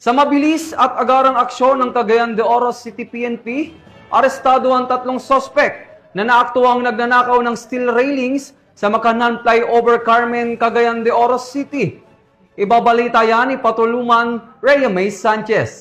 Sa mabilis at agarang aksyon ng Cagayan de Oro City PNP, arestado ang 3 sospek na naaktuang nagnanakaw ng steel railings sa Makanan Flyover Carmen, Cagayan de Oro City. Ibabalita yan ni Patuluman Rhea May Sanchez.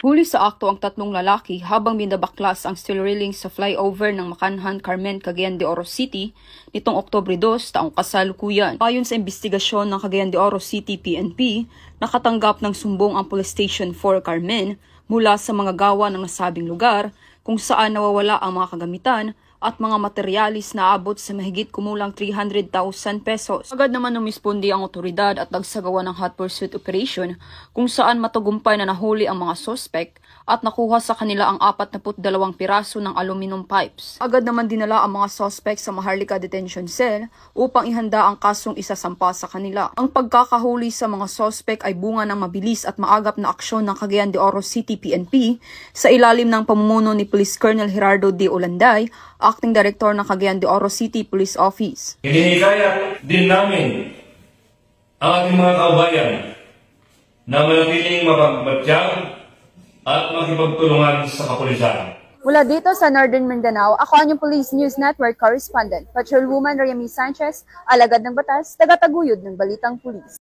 Huli sa akto ang 3 lalaki habang binabaklas ang steel railings sa flyover ng Makanhan, Carmen, Cagayan de Oro City nitong Oktubre 2 taong kasalukuyan. Ayon sa investigasyon ng Cagayan de Oro City PNP, nakatanggap ng sumbong ang Police Station 4 Carmen mula sa mga gawa ng nasabing lugar kung saan nawawala ang mga kagamitan at mga materyalis na abot sa mahigit kumulang 300,000 pesos. Agad naman numispondi ang otoridad at nagsagawa ng hot pursuit operation kung saan matagumpay na nahuli ang mga suspect at nakuha sa kanila ang 42 piraso ng aluminum pipes. Agad naman dinala ang mga suspect sa Maharlika Detention Cell upang ihanda ang kasong isasampa sa kanila. Ang pagkakahuli sa mga suspect ay bunga ng mabilis at maagap na aksyon ng Cagayan de Oro City PNP sa ilalim ng pamumuno ni Police Colonel Gerardo D. Olanday, Acting Director ng Cagayan de Oro City Police Office. Hinihikayat din namin ang ating mga kababayan na manatiling mapagmatyag at makipagtulungan sa kapulisan. Mula dito sa Northern Mindanao, ako ang Police News Network Correspondent, Patrolwoman Rhea May Sanchez, alagad ng batas, tagataguyod ng Balitang Pulis.